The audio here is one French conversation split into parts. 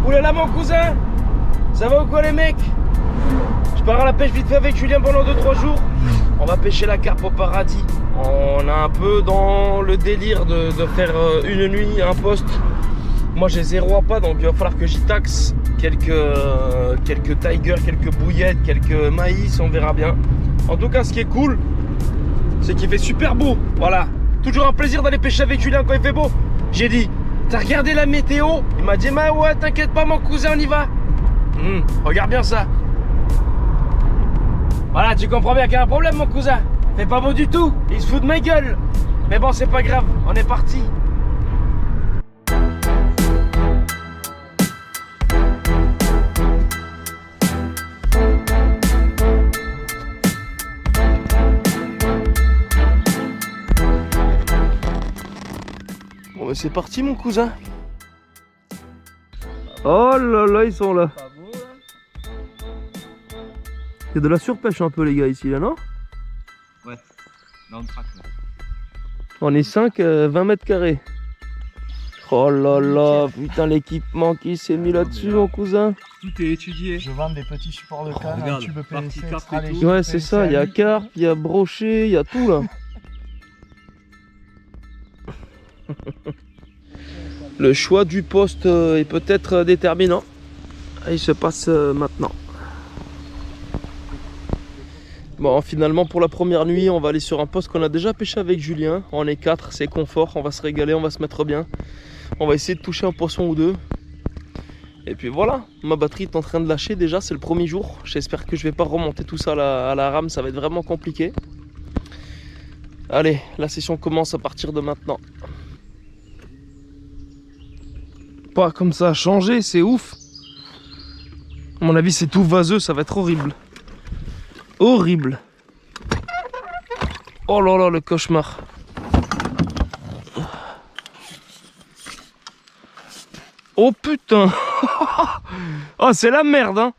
Oulala mon cousin, ça va ou quoi les mecs? Je pars à la pêche vite fait avec Julien pendant 2-3 jours. On va pêcher la carpe au paradis. On est un peu dans le délire de faire une nuit, un poste. Moi j'ai 0 appât, donc il va falloir que j'y taxe quelques tigers, quelques bouillettes, quelques maïs, on verra bien. En tout cas ce qui est cool, c'est qu'il fait super beau. Voilà, toujours un plaisir d'aller pêcher avec Julien quand il fait beau. J'ai dit, t'as regardé la météo? Il m'a dit, bah ouais, t'inquiète pas mon cousin, on y va. Regarde bien ça. Voilà, tu comprends bien qu'il y a un problème mon cousin. Fait pas beau du tout, il se fout de ma gueule. Mais bon, c'est pas grave, on est parti. Bon, c'est parti mon cousin. Oh là là, ils sont là. Il y a de la surpêche un peu les gars ici là, non? Ouais, là on traque là. On est 5, 20 mètres carrés. Oh là là, putain l'équipement qui s'est mis là-dessus mon cousin. Tout est étudié. Je vends des petits supports de canne, un tube PVC extra léger. Ouais c'est ça, il y a carpe, il y a brochet, il y a tout là. Le choix du poste est peut-être déterminant. Il se passe maintenant. Bon, finalement pour la première nuit, on va aller sur un poste qu'on a déjà pêché avec Julien. On est 4, c'est confort, on va se régaler, on va se mettre bien. On va essayer de toucher un poisson ou deux. Et puis voilà, ma batterie est en train de lâcher déjà, c'est le premier jour. J'espère que je vais pas remonter tout ça à la rame, ça va être vraiment compliqué. Allez, la session commence à partir de maintenant. Pas comme ça a changé, c'est ouf. À mon avis, c'est tout vaseux, ça va être horrible. Horrible. Oh là là, le cauchemar. Oh putain. Oh, c'est la merde, hein.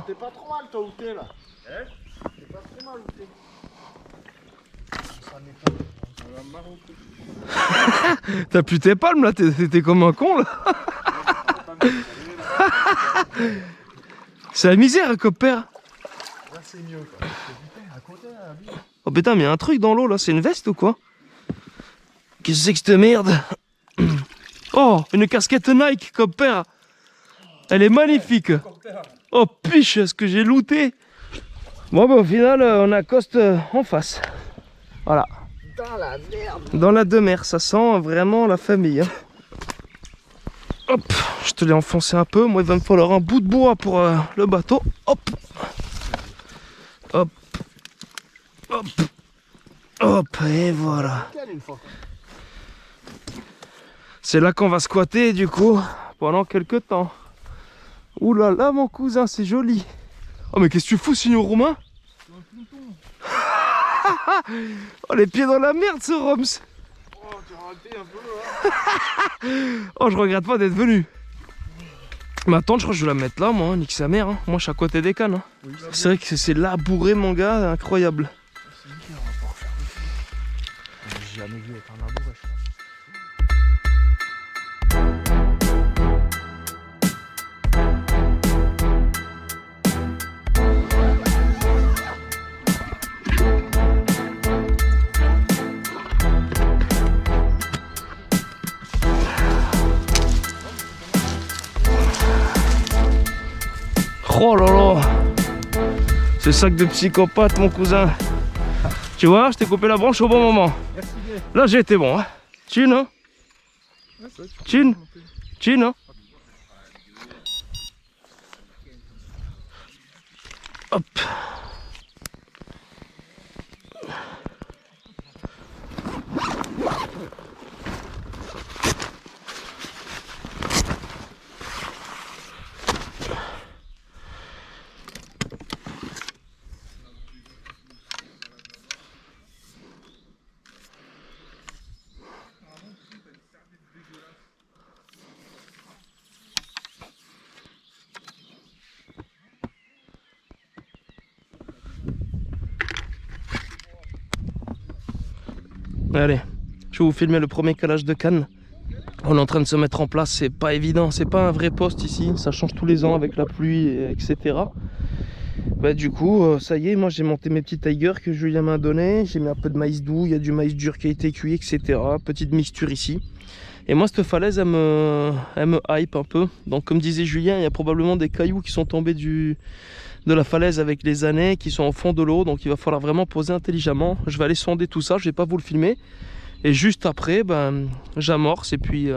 T'es pas trop mal toi où t'es là. Hein? T'es pas trop mal où t'es. T'as plus tes palmes là, t'es comme un con là. C'est la misère, copère. Là c'est mieux quoi. Putain, à côté, là, Oh putain, mais il y a un truc dans l'eau là, c'est une veste ou quoi? Qu'est-ce que c'est que cette merde? Oh, une casquette Nike, copère. Elle est magnifique. Oh piche, ce que j'ai looté. Bon bah au final, on accoste en face. Voilà. dans la merde. Dans la demeure, ça sent vraiment la famille. Hein. Hop, je te l'ai enfoncé un peu. Moi, il va me falloir un bout de bois pour le bateau. Hop, hop, hop, hop, et voilà. C'est là qu'on va squatter du coup pendant quelques temps. Ouh là là, mon cousin, c'est joli. Oh, mais qu'est-ce que tu fous, signor Romain? Oh, les pieds dans la merde, ce Roms. Oh, tu as raté un peu là. Oh, je regrette pas d'être venu. Mais attends, je crois que je vais la mettre là, moi, nique sa mère. Hein. Moi, je suis à côté des cannes. Hein. Oui, c'est vrai que c'est labouré, mon gars, incroyable. C'est nickel, on va pouvoir faire ça. J'ai jamais vu avec un labouré, je crois. Oh là là, ce sac de psychopathe, mon cousin. Tu vois, je t'ai coupé la branche au bon moment. Merci bien. Là, j'ai été bon. Hein. Chin, hein. Chin. Chin, hein. Hop. Allez, je vais vous filmer le premier calage de canne On est en train de se mettre en place, c'est pas évident, c'est pas un vrai poste ici, ça change tous les ans avec la pluie, etc. Bah du coup, ça y est, moi j'ai monté mes petits tigers que Julien m'a donné, j'ai mis un peu de maïs doux, il y a du maïs dur qui a été cuit, etc. Petite mixture ici. Et moi cette falaise, elle me hype un peu. Donc comme disait Julien, il y a probablement des cailloux qui sont tombés de la falaise avec les années, qui sont au fond de l'eau, donc il va falloir vraiment poser intelligemment. Je vais aller sonder tout ça, je vais pas vous le filmer. Et juste après, ben, j'amorce et puis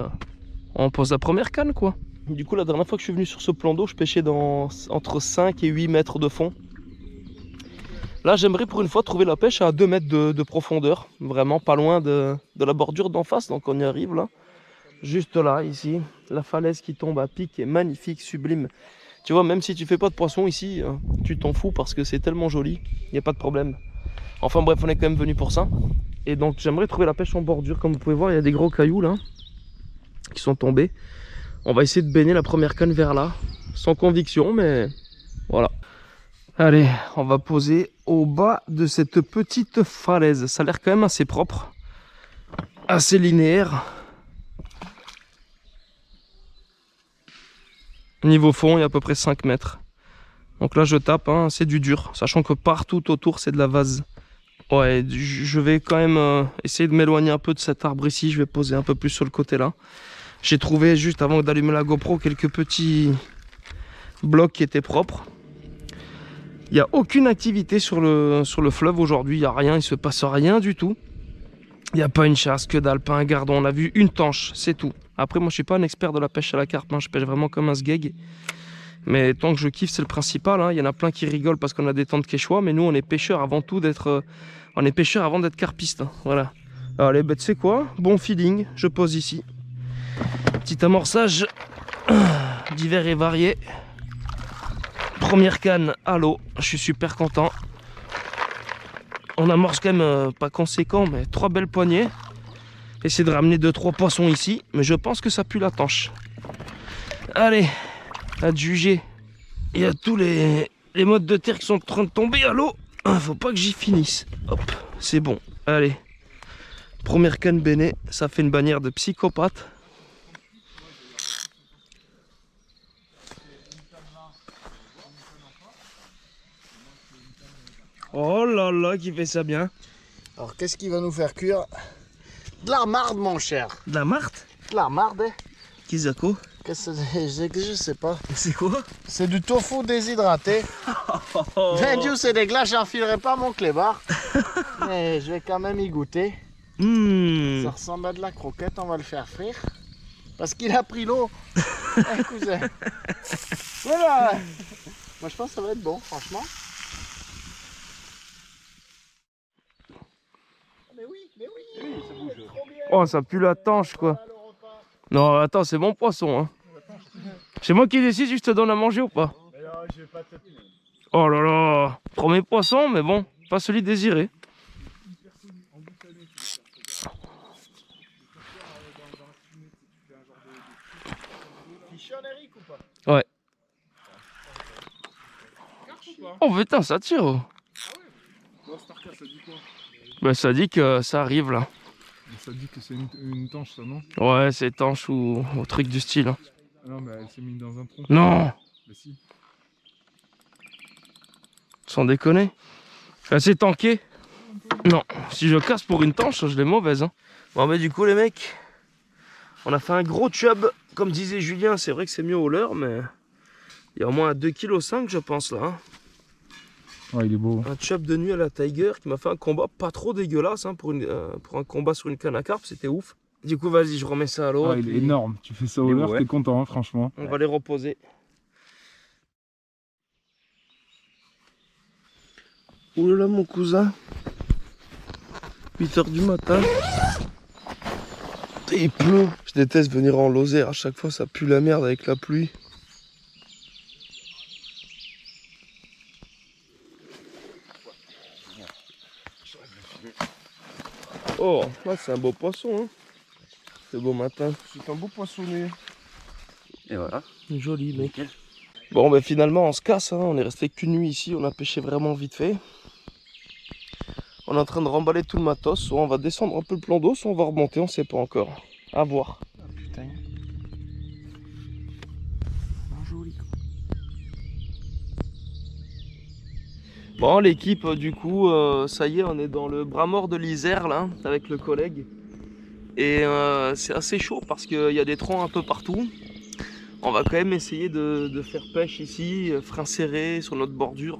on pose la première canne quoi. Du coup la dernière fois que je suis venu sur ce plan d'eau, je pêchais entre 5 et 8 mètres de fond. Là j'aimerais pour une fois trouver la pêche à 2 mètres de profondeur. Vraiment pas loin de la bordure d'en face, donc on y arrive là. Juste là, ici, la falaise qui tombe à pic est magnifique, sublime. Tu vois, même si tu fais pas de poisson ici, tu t'en fous parce que c'est tellement joli, il n'y a pas de problème. Enfin bref, on est quand même venu pour ça. Et donc j'aimerais trouver la pêche en bordure. Comme vous pouvez voir, il y a des gros cailloux là qui sont tombés. On va essayer de baigner la première canne vers là, sans conviction, mais voilà. Allez, on va poser au bas de cette petite falaise. Ça a l'air quand même assez propre, assez linéaire. Niveau fond, il y a à peu près 5 mètres. Donc là, je tape, hein, c'est du dur, sachant que partout autour, c'est de la vase. Ouais, je vais quand même essayer de m'éloigner un peu de cet arbre ici. Je vais poser un peu plus sur le côté là. J'ai trouvé, juste avant d'allumer la GoPro, quelques petits blocs qui étaient propres. Il n'y a aucune activité sur le fleuve aujourd'hui. Il n'y a rien, il ne se passe rien du tout. Il n'y a pas une chasse, que dalle, pas un gardon. On a vu une tanche, c'est tout. Après, moi, je ne suis pas un expert de la pêche à la carpe. Hein. Je pêche vraiment comme un sgeg. Mais tant que je kiffe, c'est le principal. Hein. Il y en a plein qui rigolent parce qu'on a des temps de quechua. Mais nous, on est pêcheurs avant tout d'être... on est pêcheurs avant d'être carpistes. Hein. Voilà. Allez, bah, tu sais quoi? Bon feeling, je pose ici. Petit amorçage divers et varié. Première canne à l'eau. Je suis super content. On amorce quand même pas conséquent, mais 3 belles poignées. Essayer de ramener 2-3 poissons ici. Mais je pense que ça pue la tanche. Allez, à te juger. Il y a tous les modes de terre qui sont en train de tomber à l'eau. Faut pas que j'y finisse. Hop, c'est bon. Allez. Première canne baignée. Ça fait une bannière de psychopathe. Oh là là, qui fait ça bien. Alors qu'est-ce qui va nous faire cuire? De la marde mon cher. De la marde? De la marde, hein. Kizako? Qu'est-ce que je sais pas. C'est quoi? C'est du tofu déshydraté. Vendu, c'est dégueulasse, j'enfilerai pas mon clébard. Mais je vais quand même y goûter. Ça ressemble à de la croquette, on va le faire frire. Parce qu'il a pris l'eau. Hey, cousin. Voilà. Moi je pense que ça va être bon, franchement. Mais oui, ça bouge. Oh, ça pue la tanche quoi. Non, attends, c'est bon poisson. Hein. C'est moi qui décide si je te donne à manger ou pas. Oh là là, premier poisson, mais bon, pas celui désiré. Ouais. Oh putain, ça tire. Oh. Bah, ça dit que ça arrive là. Ça dit que c'est une tanche, ça, non? Ouais, c'est étanche ou truc du style. Hein. Non, mais elle s'est mise dans un tronc. Non. Bah si. Sans déconner. C'est tanké. Non, si je casse pour une tanche, je l'ai mauvaise. Hein. Bon, mais du coup, les mecs, on a fait un gros chub. Comme disait Julien, c'est vrai que c'est mieux au leurre, mais il y a au moins 2,5 kg, je pense, là. Hein. Ouais, il est beau. Un chub de nuit à la Tiger qui m'a fait un combat pas trop dégueulasse hein, pour un combat sur une canne à carpe, c'était ouf. Du coup, vas-y, je remets ça à l'eau. Ah, il est énorme. Tu fais ça au leurre, t'es content, hein, franchement. On va les reposer. Ouh là, mon cousin. 8 h du matin. Il pleut. Je déteste venir en Lozère. À chaque fois, ça pue la merde avec la pluie. Oh, là c'est un beau poisson. Hein. C'est beau matin. C'est un beau poissonnet. Et voilà. Joli, mec. Bon, ben finalement, on se casse. Hein. On est resté qu'une nuit ici. On a pêché vraiment vite fait. On est en train de remballer tout le matos. Soit on va descendre un peu le plan d'eau, soit on va remonter. On sait pas encore. À voir. Putain, Bon, l'équipe, du coup, ça y est, on est dans le bras mort de l'Isère, là, avec le collègue. Et c'est assez chaud parce qu'il y a des troncs un peu partout. On va quand même essayer de faire pêche ici, frein serré sur notre bordure,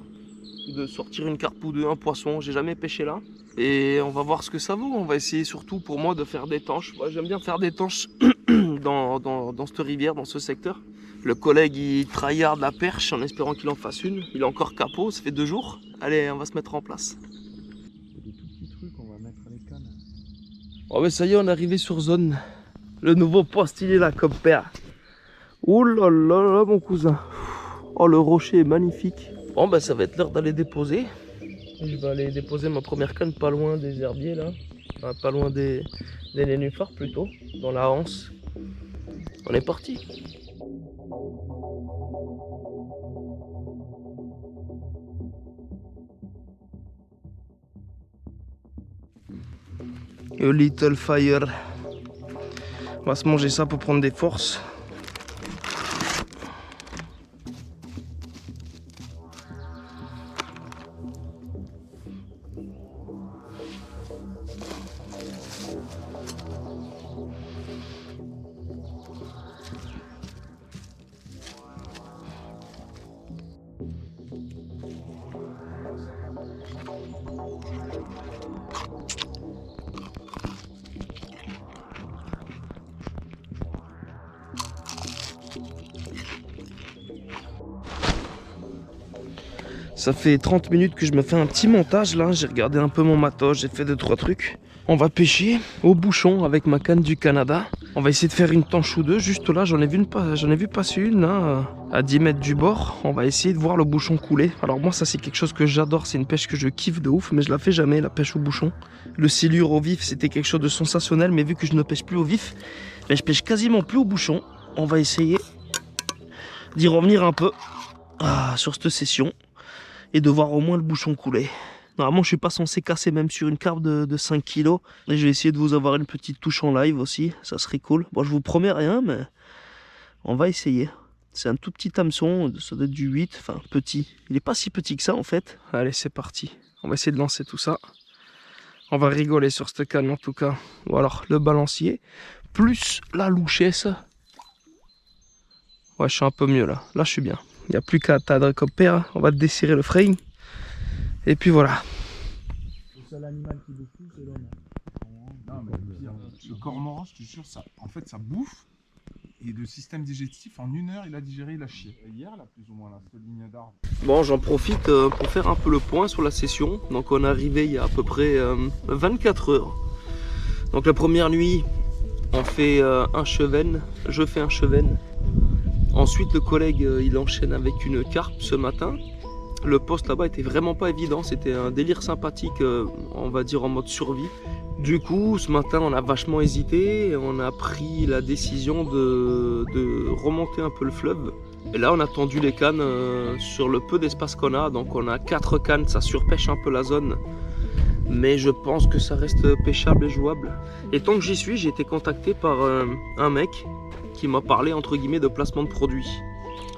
de sortir une carpe ou deux, un poisson. J'ai jamais pêché là. Et on va voir ce que ça vaut. On va essayer surtout pour moi de faire des tanches. Moi, j'aime bien faire des tanches dans cette rivière, dans ce secteur. Le collègue il tryhard la perche en espérant qu'il en fasse une. Il est encore capot, ça fait 2 jours. Allez, on va se mettre en place. Des tout petits trucs, on va mettre les cannes. Oh mais ça y est, on est arrivé sur zone. Le nouveau poste, il est là comme père. Ouh là là là mon cousin. Oh le rocher est magnifique. Bon bah ça va être l'heure d'aller déposer. Je vais aller déposer ma première canne pas loin des herbiers là. Enfin, pas loin des nénuphars plutôt. Dans la anse. On est parti. A little fire. On va se manger ça pour prendre des forces. Ça fait 30 minutes que je me fais un petit montage là, j'ai regardé un peu mon matos, j'ai fait 2-3 trucs. On va pêcher au bouchon avec ma canne du Canada. On va essayer de faire une tanche ou deux, juste là j'en ai vu passer une là, à 10 mètres du bord. On va essayer de voir le bouchon couler. Alors moi ça c'est quelque chose que j'adore, c'est une pêche que je kiffe de ouf, mais je la fais jamais, la pêche au bouchon. Le silure au vif c'était quelque chose de sensationnel, mais vu que je ne pêche plus au vif, ben, je pêche quasiment plus au bouchon. On va essayer d'y revenir un peu sur cette session. Et de voir au moins le bouchon couler. Normalement je suis pas censé casser même sur une carpe de 5 kg. Et je vais essayer de vous avoir une petite touche en live aussi, ça serait cool. Bon je vous promets rien mais on va essayer. C'est un tout petit hameçon, ça doit être du 8, enfin petit. Il est pas si petit que ça en fait. Allez c'est parti, on va essayer de lancer tout ça. On va rigoler sur cette canne en tout cas. Ou alors le balancier, plus la louchesse. Ouais je suis un peu mieux là, là je suis bien. Il n'y a plus qu'à attendre comme père, on va desserrer le frame. Et puis voilà. Le seul animal qui bouffe tout, c'est l'homme. Non, mais le cormoran, je te jure, ça, en fait, ça bouffe. Et le système digestif, en 1 heure, il a digéré, il a chié. Hier, là, plus ou moins, là, cette ligne d'arbre. Bon, j'en profite pour faire un peu le point sur la session. Donc, on est arrivé il y a à peu près 24 heures. Donc, la première nuit, on fait un cheven. Je fais un cheven. Ensuite, le collègue, il enchaîne avec une carpe ce matin. Le poste là-bas était vraiment pas évident. C'était un délire sympathique, on va dire en mode survie. Du coup, ce matin, on a vachement hésité. Et on a pris la décision de remonter un peu le fleuve. Et là, on a tendu les cannes sur le peu d'espace qu'on a. Donc, on a 4 cannes. Ça surpêche un peu la zone. Mais je pense que ça reste pêchable et jouable. Et tant que j'y suis, j'ai été contacté par un mec qui m'a parlé entre guillemets de placement de produits.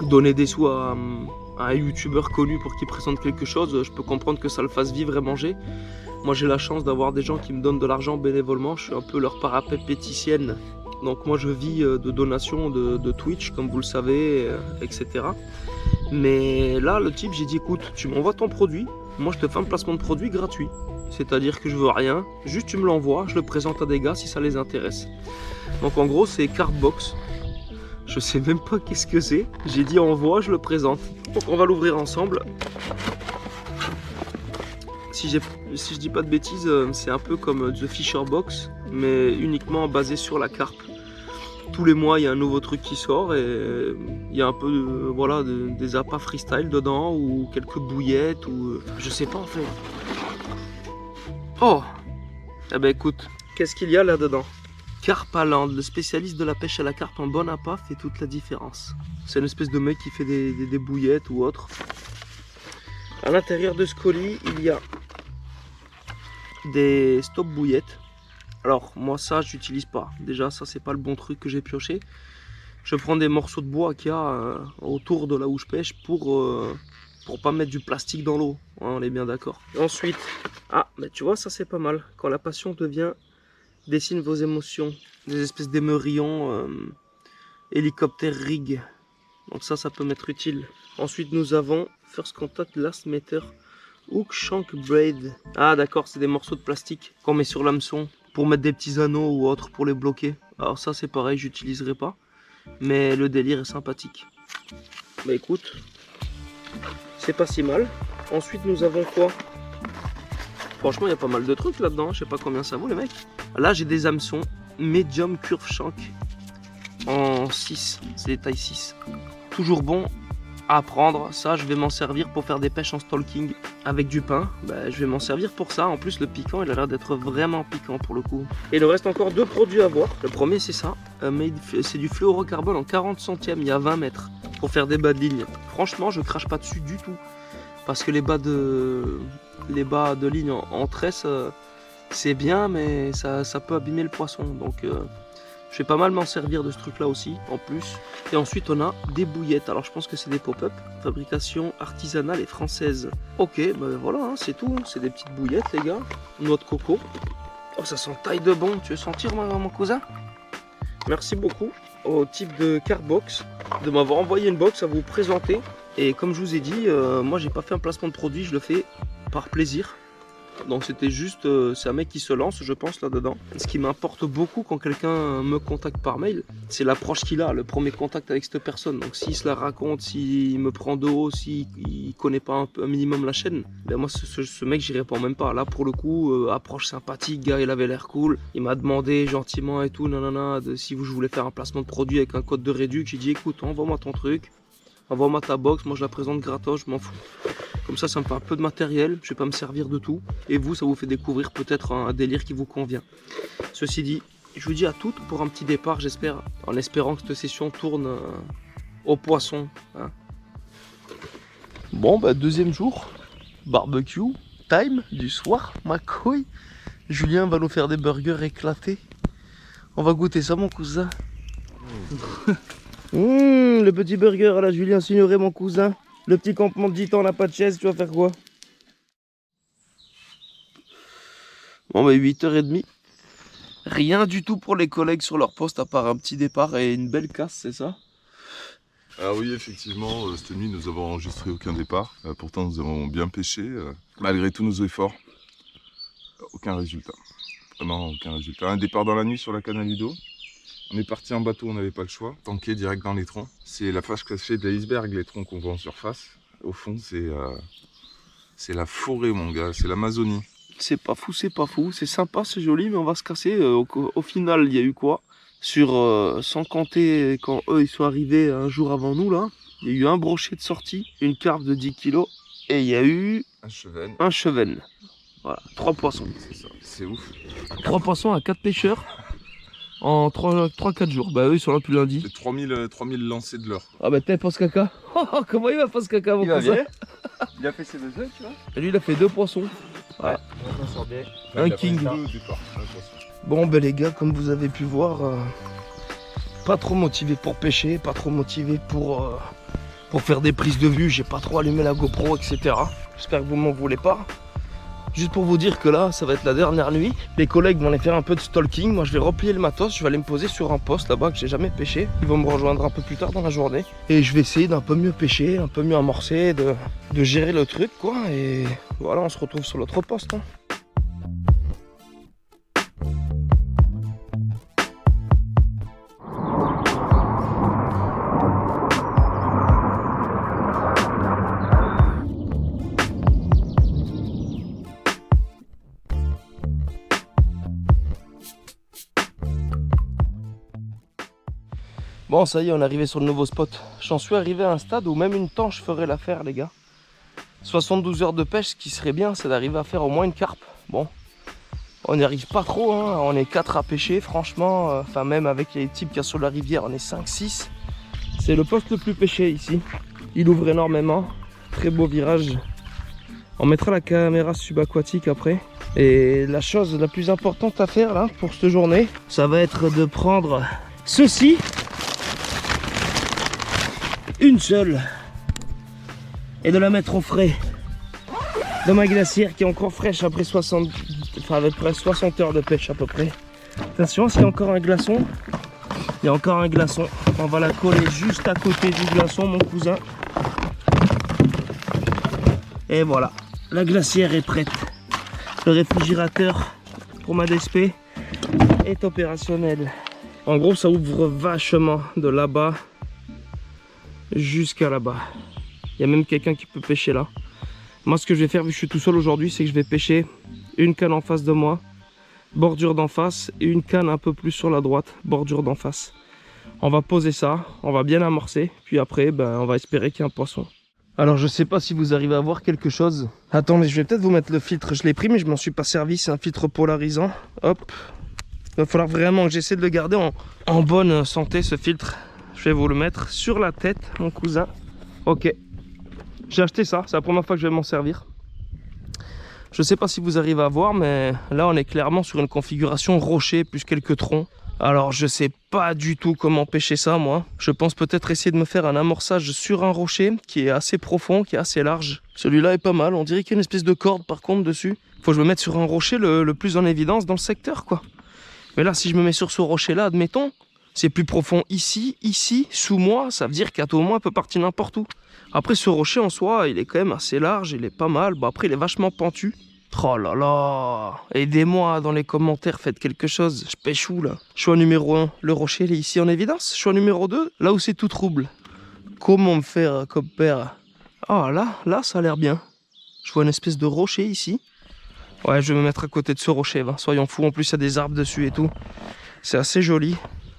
Donner des sous à un youtubeur connu pour qu'il présente quelque chose, je peux comprendre que ça le fasse vivre et manger. Moi j'ai la chance d'avoir des gens qui me donnent de l'argent bénévolement, je suis un peu leur parapéticienne. Donc moi je vis de donations de Twitch comme vous le savez, etc. Mais là le type, j'ai dit écoute, tu m'envoies ton produit, moi je te fais un placement de produit gratuit. C'est-à-dire que je veux rien, juste tu me l'envoies, je le présente à des gars si ça les intéresse. Donc en gros c'est Carpbox. Je sais même pas qu'est-ce que c'est. J'ai dit envoie, je le présente. Donc on va l'ouvrir ensemble. Si je dis pas de bêtises, c'est un peu comme The Fisher Box, mais uniquement basé sur la carpe. Tous les mois il y a un nouveau truc qui sort et il y a un peu voilà, des appâts freestyle dedans ou quelques bouillettes ou je sais pas en fait. Oh, eh ben écoute, qu'est-ce qu'il y a là-dedans? Carpaland, le spécialiste de la pêche à la carpe en bon appât, fait toute la différence. C'est une espèce de mec qui fait des bouillettes ou autre. À l'intérieur de ce colis, il y a des stop bouillettes. Alors moi ça j'utilise pas. Déjà ça c'est pas le bon truc que j'ai pioché. Je prends des morceaux de bois qu'il y a autour de là où je pêche pour pas mettre du plastique dans l'eau. Ouais, on est bien d'accord. Ensuite, ah, mais tu vois, ça c'est pas mal. Quand la passion devient, dessine vos émotions. Des espèces d'émerillons, hélicoptère rig. Donc ça peut m'être utile. Ensuite, nous avons First Contact Last Meter Hook Shank Braid. Ah d'accord, c'est des morceaux de plastique qu'on met sur l'hameçon pour mettre des petits anneaux ou autre pour les bloquer. Alors ça c'est pareil, j'utiliserai pas. Mais le délire est sympathique. Bah écoute, c'est pas si mal. Ensuite nous avons quoi? Franchement il y a pas mal de trucs là-dedans, je sais pas combien ça vaut les mecs. Là j'ai des hameçons Medium Curve Shank en 6, c'est des tailles 6. Toujours bon à prendre, ça je vais m'en servir pour faire des pêches en stalking avec du pain. Bah, je vais m'en servir pour ça, en plus le piquant il a l'air d'être vraiment piquant pour le coup. Et il nous reste encore 2 produits à voir. Le premier c'est ça, c'est du fluorocarbone en 40 centièmes, il y a 20 mètres pour faire des bas de ligne. Franchement je crache pas dessus du tout parce que les bas de ligne en tresse c'est bien mais ça peut abîmer le poisson, donc je vais pas mal m'en servir de ce truc là aussi en plus. Et ensuite on a des bouillettes, alors je pense que c'est des pop-up, fabrication artisanale et française. Ok, ben voilà, hein, c'est tout, c'est des petites bouillettes les gars. Noix de coco. Oh ça sent taille de bon, tu veux sentir mon cousin? Merci beaucoup au type de Carbox de m'avoir envoyé une box à vous présenter. Et comme je vous ai dit, moi j'ai pas fait un placement de produit, je le fais par plaisir. Donc c'était juste, c'est un mec qui se lance je pense là-dedans. Ce qui m'importe beaucoup quand quelqu'un me contacte par mail, c'est l'approche qu'il a, le premier contact avec cette personne. Donc s'il se la raconte, s'il me prend de haut, s'il connaît pas un minimum la chaîne, ben moi ce mec j'y réponds même pas. Là pour le coup, approche sympathique, gars il avait l'air cool. Il m'a demandé gentiment et tout, nanana, si je voulais faire un placement de produit avec un code de réduc. J'ai dit écoute, envoie-moi ton truc, envoie-moi ta box, moi je la présente gratos, je m'en fous. Comme ça me fait un peu de matériel, je vais pas me servir de tout. Et vous, ça vous fait découvrir peut-être un délire qui vous convient. Ceci dit, je vous dis à toutes pour un petit départ, j'espère, en espérant que cette session tourne au poisson. Hein. Bon, bah deuxième jour, barbecue, time du soir, ma couille. Julien va nous faire des burgers éclatés. On va goûter ça, mon cousin. Le petit burger à la Julien Signoret, mon cousin. Le petit campement de gitan, on n'a pas de chaise, tu vas faire quoi? Bon bah 8h30. Rien du tout pour les collègues sur leur poste à part un petit départ et une belle casse, c'est ça? Ah oui, effectivement, cette nuit nous avons enregistré aucun départ. Pourtant nous avons bien pêché. Malgré tous nos efforts, aucun résultat. Vraiment aucun résultat. Un départ dans la nuit sur la canal Ludo. On est parti en bateau, on n'avait pas le choix. Tanké direct dans les troncs. C'est la face cachée de l'iceberg, les troncs qu'on voit en surface. Au fond, c'est la forêt, mon gars, c'est l'Amazonie. C'est pas fou, c'est sympa, c'est joli, mais on va se casser. Au final, il y a eu quoi? Sans compter quand eux ils sont arrivés un jour avant nous, là, il y a eu un brochet de sortie, une carpe de 10 kg, et il y a eu un cheven. Voilà, 3 poissons. C'est ça, c'est ouf. 3 poissons à 4 pêcheurs. En 3-4 jours, bah eux ils sont là depuis lundi. C'est 3000 lancers de l'heure. Ah bah t'es Post Caca. Oh, comment il va Post Caca mon cousin? Il a fait ses 2 œufs, tu vois. Et lui il a fait 2 poissons. Voilà. Ouais, Un king. Bon bah les gars, comme vous avez pu voir, pas trop motivé pour pêcher, pas trop motivé pour faire des prises de vue, j'ai pas trop allumé la GoPro, etc. J'espère que vous m'en voulez pas. Juste pour vous dire que là, ça va être la dernière nuit. Les collègues vont aller faire un peu de stalking. Moi, je vais replier le matos. Je vais aller me poser sur un poste là-bas que j'ai jamais pêché. Ils vont me rejoindre un peu plus tard dans la journée. Et je vais essayer d'un peu mieux pêcher, un peu mieux amorcer, de gérer le truc, quoi. Et voilà, on se retrouve sur l'autre poste. Hein. Bon ça y est, on est arrivé sur le nouveau spot. J'en suis arrivé à un stade où même une tanche ferait l'affaire les gars. 72 heures de pêche, ce qui serait bien c'est d'arriver à faire au moins une carpe. Bon, on n'y arrive pas trop, hein. On est 4 à pêcher franchement. Enfin même avec les types qu'il y a sur la rivière, on est 5-6. C'est le poste le plus pêché ici. Il ouvre énormément, très beau virage. On mettra la caméra subaquatique après. Et la chose la plus importante à faire là pour cette journée, ça va être de prendre ceci. Une seule et de la mettre au frais. dans ma glacière qui est encore fraîche après 60, enfin avec près 60 heures de pêche à peu près. Attention, s'il y a encore un glaçon, il y a encore un glaçon. On va la coller juste à côté du glaçon, mon cousin. Et voilà, la glacière est prête. Le réfrigérateur pour ma DSP est opérationnel. En gros, ça ouvre vachement de là-bas jusqu'à là-bas. Il y a même quelqu'un qui peut pêcher là. Moi, ce que je vais faire, vu que je suis tout seul aujourd'hui, c'est que je vais pêcher une canne en face de moi, bordure d'en face, et une canne un peu plus sur la droite, bordure d'en face. On va poser ça, on va bien amorcer, puis après, on va espérer qu'il y ait un poisson. Alors, je sais pas si vous arrivez à voir quelque chose. Attendez, je vais peut-être vous mettre le filtre. Je l'ai pris, mais je m'en suis pas servi. C'est un filtre polarisant. Hop. Il va falloir vraiment que j'essaie de le garder en bonne santé, ce filtre. Je vais vous le mettre sur la tête, mon cousin. Ok. J'ai acheté ça, c'est la première fois que je vais m'en servir. Je sais pas si vous arrivez à voir, mais là on est clairement sur une configuration rocher plus quelques troncs. Alors je sais pas du tout comment pêcher ça moi. Je pense peut-être essayer de me faire un amorçage sur un rocher qui est assez profond, qui est assez large. Celui-là est pas mal, on dirait qu'il y a une espèce de corde par contre dessus. Faut que je me mette sur un rocher le plus en évidence dans le secteur quoi. Mais là si je me mets sur ce rocher là, admettons, c'est plus profond ici, sous moi, ça veut dire qu'à tout moment, elle peut partir n'importe où. Après, ce rocher en soi, il est quand même assez large, il est pas mal. Bon, après, il est vachement pentu. Oh là là, aidez-moi dans les commentaires, faites quelque chose. Je pêche où là? Choix numéro 1, le rocher, il est ici en évidence. Choix numéro 2, là où c'est tout trouble. Comment me faire, compère? Ah là, ça a l'air bien. Je vois une espèce de rocher ici. Ouais, je vais me mettre à côté de ce rocher, va. Soyons fous, en plus, il y a des arbres dessus et tout. C'est assez joli.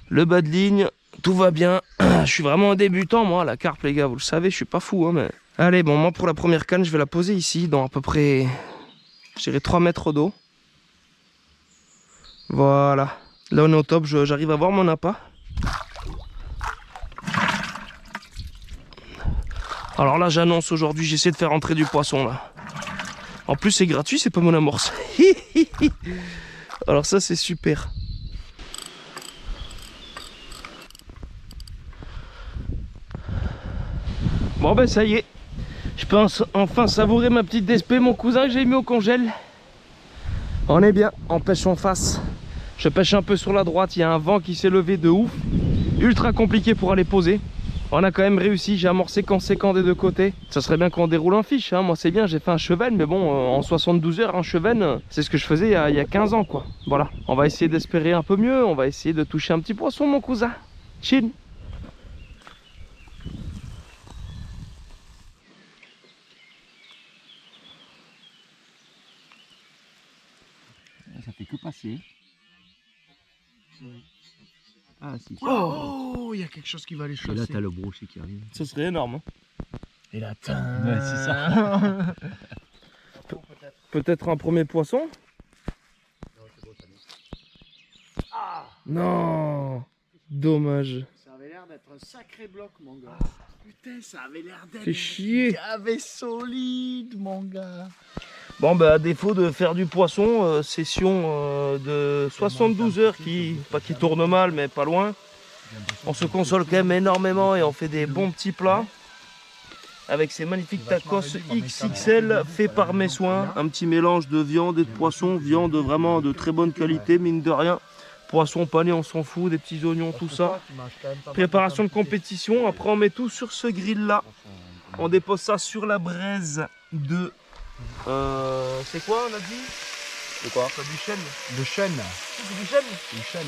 Le bas de ligne, tout va bien. Je suis vraiment un débutant moi, la carpe les gars, vous le savez, je suis pas fou hein, mais... Allez, bon, moi pour la première canne, je vais la poser ici, dans à peu près, je dirais 3 mètres d'eau. Voilà. Là on est au top, j'arrive à voir mon appât. Alors là j'annonce aujourd'hui, j'essaie de faire entrer du poisson là. En plus c'est gratuit, c'est pas mon amorce. Alors ça c'est super. Bon ben ça y est, je pense enfin savourer ma petite DSP, mon cousin que j'ai mis au congèle. On est bien, on pêche en face. Je pêche un peu sur la droite, il y a un vent qui s'est levé de ouf. Ultra compliqué pour aller poser. On a quand même réussi, j'ai amorcé conséquent des deux côtés. Ça serait bien qu'on déroule un fiche, hein. Moi c'est bien, j'ai fait un cheven, mais bon, en 72 heures, un cheven, c'est ce que je faisais il y a 15 ans quoi. Voilà, on va essayer d'espérer un peu mieux, on va essayer de toucher un petit poisson mon cousin. Chill. Ça fait que passer. Ah si. Oh, il y a quelque chose qui va les Et chasser. là t'as le brochet qui arrive. Ce serait énorme. Hein. Et là, Ouais, c'est ça. Peut-être un premier poisson. Non, dommage. Ça avait l'air d'être un sacré bloc, mon gars. Putain, ça avait l'air d'être Fait chier. gavé solide, mon gars. Bon bah à défaut de faire du poisson, session de 72 heures pas qui tourne mal mais pas loin. On se console quand même énormément et on fait des bons petits plats. Avec ces magnifiques tacos XXL faits par mes soins. Un petit mélange de viande et de poisson, viande vraiment de très bonne qualité mine de rien. Poisson pané on s'en fout, des petits oignons, tout ça. Préparation de compétition, après on met tout sur ce grill là. On dépose ça sur la braise de... c'est quoi on a dit? De quoi? Du chêne. De chêne. C'est du chêne? Du chêne.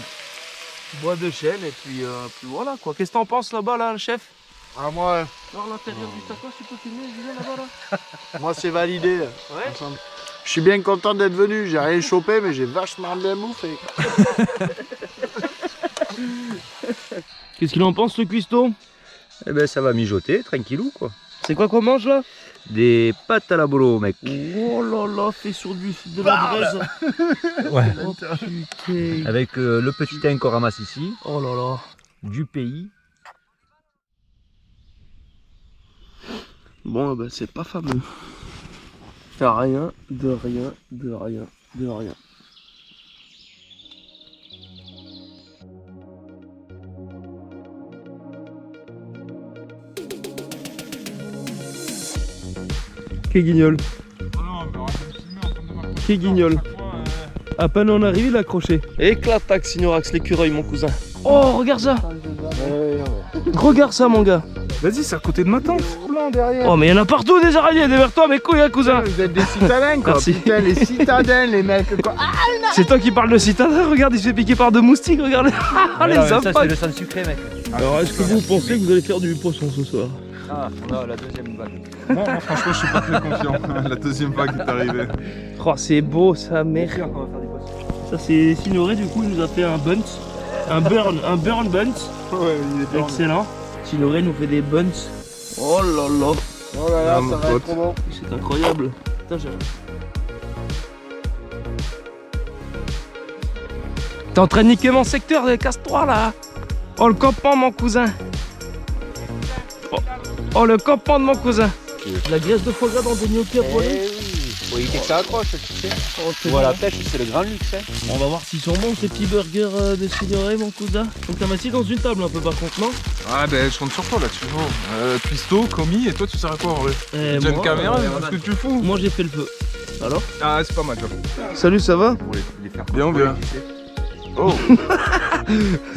Bois de chêne et puis voilà quoi. Qu'est-ce que t'en penses là-bas là le chef? Ah, moi, Dans l'intérieur du tacos, tu peux filmer Julien là-bas là? moi c'est validé. Ouais. Je suis bien content d'être venu. J'ai rien chopé, mais j'ai vachement bien bouffé. Qu'est-ce qu'il en pense le cuistot? Eh ben ça va mijoter, tranquillou quoi. C'est quoi qu'on mange là? Des pâtes à la bolo mec. Oh là là, fait sur de la braise. Ouais. Oh putain. Avec le petit thym qu'on ramasse ici, Oh là là. du pays. Bon bah c'est pas fameux. Y'a rien, de rien, de rien, de rien. Qu'est guignol? Non, pied guignol. À peine on arrive, il a accroché. Éclatac, Signorax, l'écureuil, mon cousin. Oh, regarde ça. Regarde ça, mon gars. Vas-y, c'est à côté de ma tente. derrière. Oh, mais il y en a partout des araignées, derrière toi, mes couilles, hein, cousin. Vous êtes des citadins quoi. Merci. Putain, les citadins, les mecs quoi. Ah, C'est toi qui parles de citadin, regarde, il se fait piquer par deux moustiques, regarde. Ah, les ça, c'est impacts. le sang sucré, mec. Alors, est-ce que vous pensez que vous allez faire du poisson ce soir? Ah, on a la deuxième vague. Moi, franchement, je suis pas très confiant. La deuxième vague est arrivée. Oh, c'est beau, ça, merde. Sûr qu'on va faire du poisson. Ça, c'est Signoré, du coup, il nous a fait un bunt. Un burn bunt. Ouais, il est bien. Excellent. Signoré nous fait des bunts. Oh là là. Oh là là, Ah, mon ça va pote. être trop bon. C'est incroyable. Putain, T'es en train de niquer mon secteur, casse-toi là. Oh, le campement, mon cousin. Oh, le campement de mon cousin. La graisse de foie gras dans des gnocchis à poêler. Faut éviter que ça accroche, tu sais. Voilà, la pêche, c'est le grand luxe. Hein. On va voir s'ils sont bons ces petits burgers de Signoré, mon cousin. Donc t'as m'assis dans une table un peu par contre, non? Ah, ben, je compte sur toi là, tu vois. Cuistot, commis, et toi, tu sers à quoi en vrai? Eh, J'ai une moi, caméra, qu'est-ce que tu fous? Moi j'ai fait le feu. Alors? Ah, c'est pas mal, toi. Salut, ça va? Bien, bien. Oh!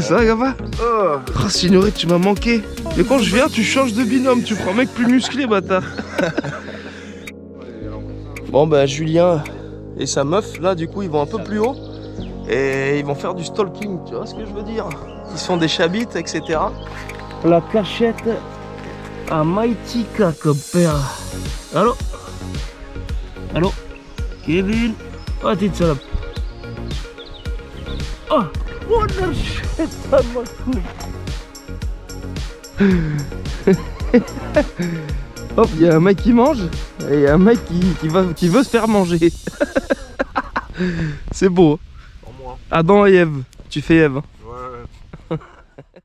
Ça va, Gava? Oh, Signoré, tu m'as manqué. Mais quand je viens, tu changes de binôme, tu prends un mec plus musclé, bâtard. Bon, bah, Julien et sa meuf, là, du coup, ils vont un peu plus haut. Et ils vont faire du stalking, tu vois ce que je veux dire? Ils se font des chabites, etc. La cachette à Maïtika, copain. Allô? Allô? Kevin? Oh, petite salope. Oh! Oh, la chute, ça m'a couille. Hop, il y a un mec qui mange et il y a un mec qui veut se faire manger. C'est beau. Adam et Ève, tu fais Ève.